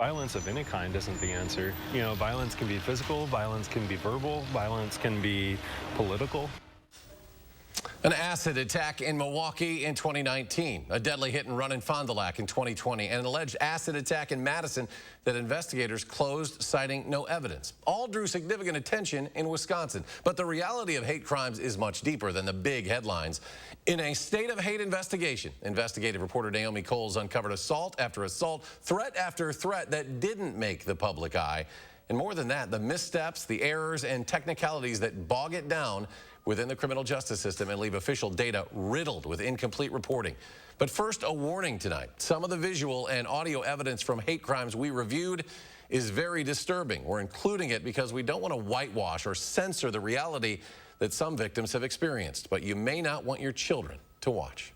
Violence of any kind isn't the answer. You know, violence can be physical, violence can be verbal, violence can be political. An acid attack in Milwaukee in 2019, a deadly hit and run in Fond du Lac in 2020, and an alleged acid attack in Madison that investigators closed, citing no evidence. All drew significant attention in Wisconsin. But the reality of hate crimes is much deeper than the big headlines. In a state of hate investigation, investigative reporter Naomi Coles uncovered assault after assault, threat after threat that didn't make the public eye. And more than that, the missteps, the errors, and technicalities that bog it down within the criminal justice system and leave official data riddled with incomplete reporting. But first, a warning tonight. Some of the visual and audio evidence from hate crimes we reviewed is very disturbing. We're including it because we don't want to whitewash or censor the reality that some victims have experienced, but you may not want your children to watch.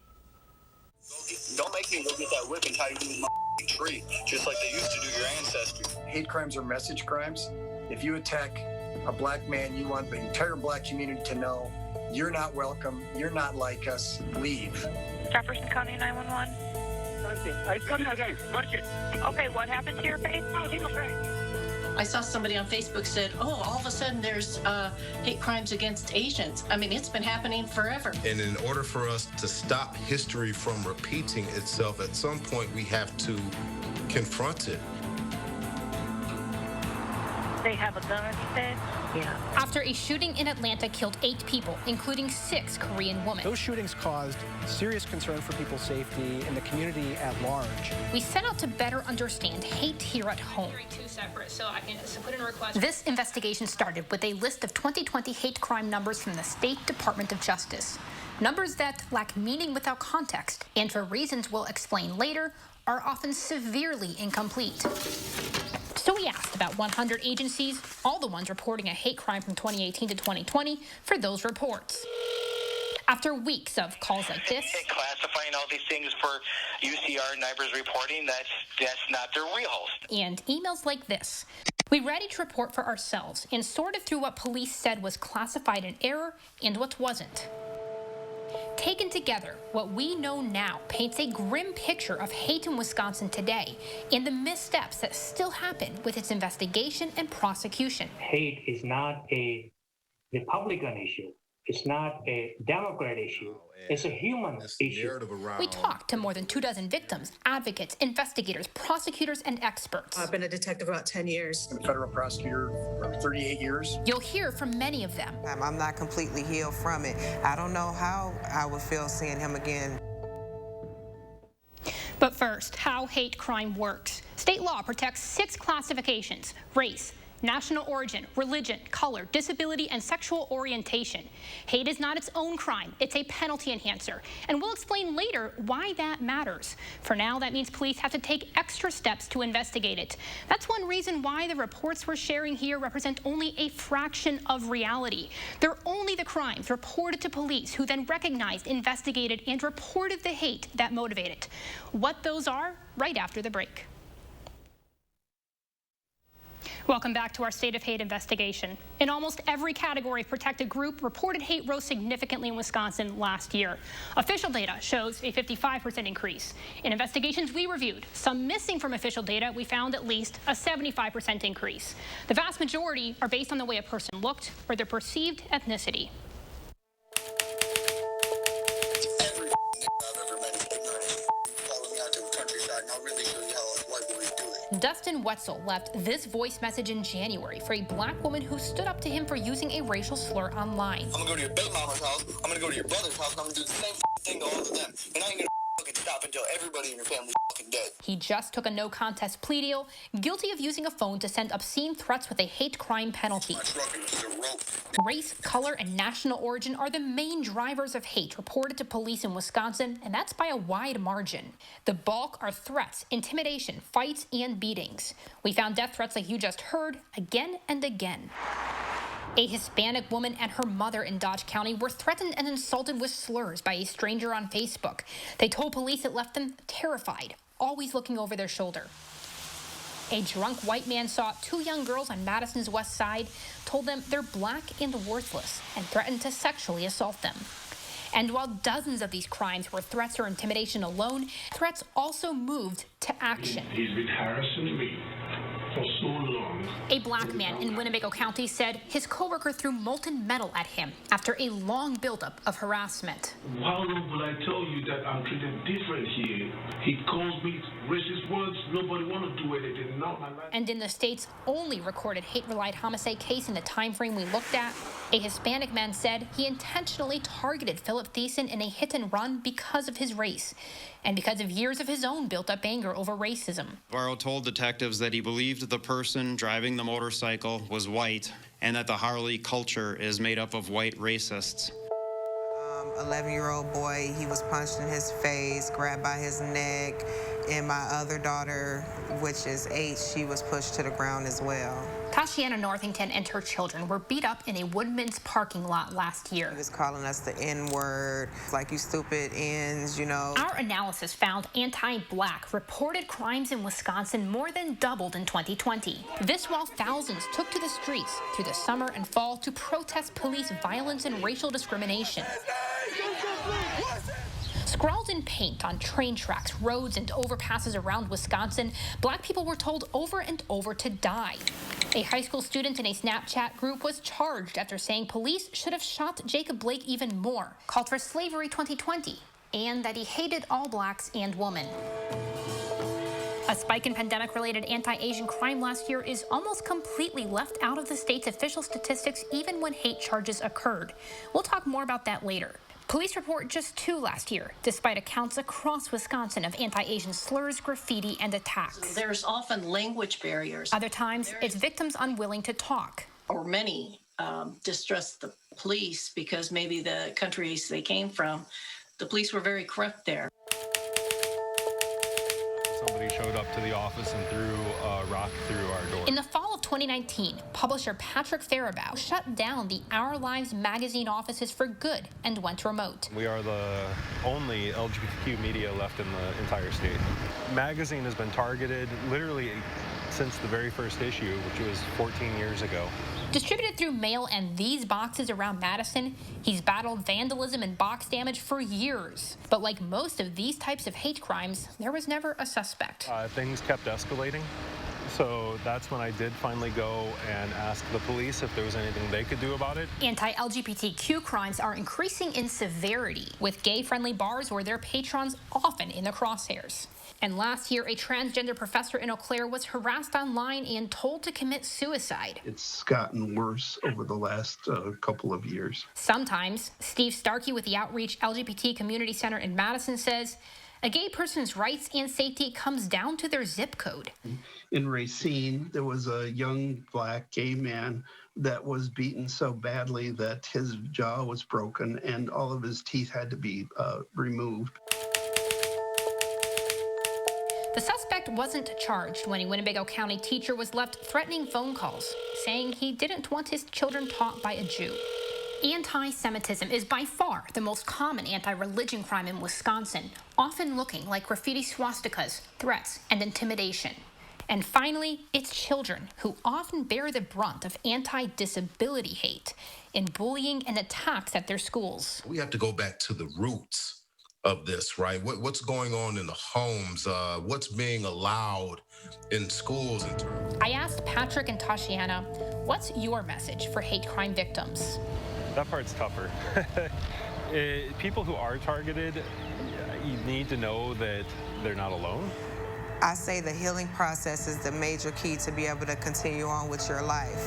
Don't make me go get that whip and tie you to my tree, just like they used to do your ancestors. Hate crimes are message crimes. If you attack a black man, you want the entire black community to know you're not welcome, you're not like us, leave. Jefferson County 911. Okay, what happened to your face? I saw somebody on Facebook said, oh, all of a sudden there's hate crimes against Asians. I mean, it's been happening forever. And in order for us to stop history from repeating itself, at some point we have to confront it. They have a gun, he said? Yeah. After a shooting in Atlanta killed 8 people, including 6 Korean women. Those shootings caused serious concern for people's safety and the community at large. We set out to better understand hate here at home. This investigation started with a list of 2020 hate crime numbers from the State Department of Justice. Numbers that lack meaning without context, and for reasons we'll explain later, are often severely incomplete. So we asked about 100 agencies, all the ones reporting a hate crime from 2018 to 2020, for those reports. After weeks of calls like this, Classifying all these things for UCR and NIBR's reporting, that's not their wheelhouse. And emails like this, we ready to report for ourselves and sorted through what police said was classified in error and what wasn't. Taken together, what we know now paints a grim picture of hate in Wisconsin today and the missteps that still happen with its investigation and prosecution. Hate is not a Republican issue. It's not a Democrat issue. It's a human issue. We talked to more than 24 victims, advocates, investigators, prosecutors, and experts. I've been a detective about 10 years. I'm a federal prosecutor for 38 years. You'll hear from many of them. I'm not completely healed from it. I don't know how I would feel seeing him again. But first, how hate crime works. State law protects 6 classifications: race, national origin, religion, color, disability, and sexual orientation. Hate is not its own crime. It's a penalty enhancer. And we'll explain later why that matters. For now, that means police have to take extra steps to investigate it. That's one reason why the reports we're sharing here represent only a fraction of reality. They're only the crimes reported to police, who then recognized, investigated, and reported the hate that motivated. What those are, right after the break. Welcome back to our State of Hate investigation. In almost every category of protected group, reported hate rose significantly in Wisconsin last year. Official data shows a 55% increase. In investigations we reviewed, some missing from official data, we found at least a 75% increase. The vast majority are based on the way a person looked or their perceived ethnicity. Dustin Wetzel left this voice message in January for a black woman who stood up to him for using a racial slur online. I'm gonna go to your big mama's house, I'm gonna go to your brother's house, and I'm gonna do the same thing to all of them. And I ain't gonna fucking stop until everybody in your family's fucking dead. He just took a no contest plea deal, guilty of using a phone to send obscene threats with a hate crime penalty. Race, color, and national origin are the main drivers of hate reported to police in Wisconsin, and that's by a wide margin. The bulk are threats, intimidation, fights, and beatings. We found death threats like you just heard again and again. A Hispanic woman and her mother in Dodge County were threatened and insulted with slurs by a stranger on Facebook. They told police it left them terrified, always looking over their shoulder. A drunk white man saw 2 young girls on Madison's west side, told them they're black and worthless, and threatened to sexually assault them. And while dozens of these crimes were threats or intimidation alone, threats also moved to action. He's been harassing me for so long. A black man in Winnebago County said his coworker threw molten metal at him after a long buildup of harassment. How long will I tell you that I'm treated different here? He calls me racist words. Nobody want to do anything. Not my life. And in the state's only recorded hate-related homicide case in the time frame we looked at, a Hispanic man said he intentionally targeted Philip Thiessen in a hit-and-run because of his race and because of years of his own built-up anger over racism. Navarro told detectives that he believed the person driving the motorcycle was white and that the Harley culture is made up of white racists. 11-year-old boy, he was punched in his face, grabbed by his neck, and my other daughter, which is 8, she was pushed to the ground as well. Tashiana Northington and her children were beat up in a Woodman's parking lot last year. He was calling us the N-word, like you stupid ends, you know. Our analysis found anti-black reported crimes in Wisconsin more than doubled in 2020. This while thousands took to the streets through the summer and fall to protest police violence and racial discrimination. Scrawled in paint on train tracks, roads, and overpasses around Wisconsin, black people were told over and over to die. A high school student in a Snapchat group was charged after saying police should have shot Jacob Blake even more, called for Slavery 2020, and that he hated all blacks and women. A spike in pandemic-related anti-Asian crime last year is almost completely left out of the state's official statistics even when hate charges occurred. We'll talk more about that later. Police report just 2 last year, despite accounts across Wisconsin of anti-Asian slurs, graffiti, and attacks. There's often language barriers. Other times, it's victims unwilling to talk. Or many distrust the police because maybe the countries they came from, the police were very corrupt there. Somebody showed up to the office and threw a rock through our door. In the fall of 2019, publisher Patrick Faribault shut down the Our Lives magazine offices for good and went remote. We are the only LGBTQ media left in the entire state. Magazine has been targeted literally since the very first issue, which was 14 years ago. Distributed through mail and these boxes around Madison, he's battled vandalism and box damage for years. But like most of these types of hate crimes, there was never a suspect. Things kept escalating. So that's when I did finally go and ask the police if there was anything they could do about it. Anti-LGBTQ crimes are increasing in severity, with gay-friendly bars or their patrons often in the crosshairs. And last year, a transgender professor in Eau Claire was harassed online and told to commit suicide. It's gotten worse over the last couple of years. Sometimes, Steve Starkey with the Outreach LGBT Community Center in Madison says, a gay person's rights and safety comes down to their zip code. In Racine, there was a young black gay man that was beaten so badly that his jaw was broken and all of his teeth had to be removed. The suspect wasn't charged when a Winnebago County teacher was left threatening phone calls, saying he didn't want his children taught by a Jew. Anti-Semitism is by far the most common anti-religion crime in Wisconsin, often looking like graffiti swastikas, threats, and intimidation. And finally, it's children who often bear the brunt of anti-disability hate in bullying and attacks at their schools. We have to go back to the roots of this, right? What's going on in the homes? What's being allowed in schools? I asked Patrick and Tashiana, what's your message for hate crime victims? That part's tougher. People who are targeted, you need to know that they're not alone. I say the healing process is the major key to be able to continue on with your life.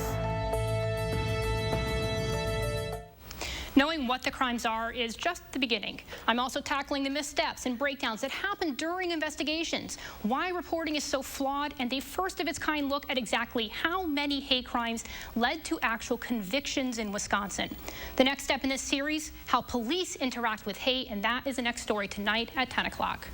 Knowing what the crimes are is just the beginning. I'm also tackling the missteps and breakdowns that happen during investigations, why reporting is so flawed, and a first-of-its-kind look at exactly how many hate crimes led to actual convictions in Wisconsin. The next step in this series, how police interact with hate, and that is the next story tonight at 10 o'clock.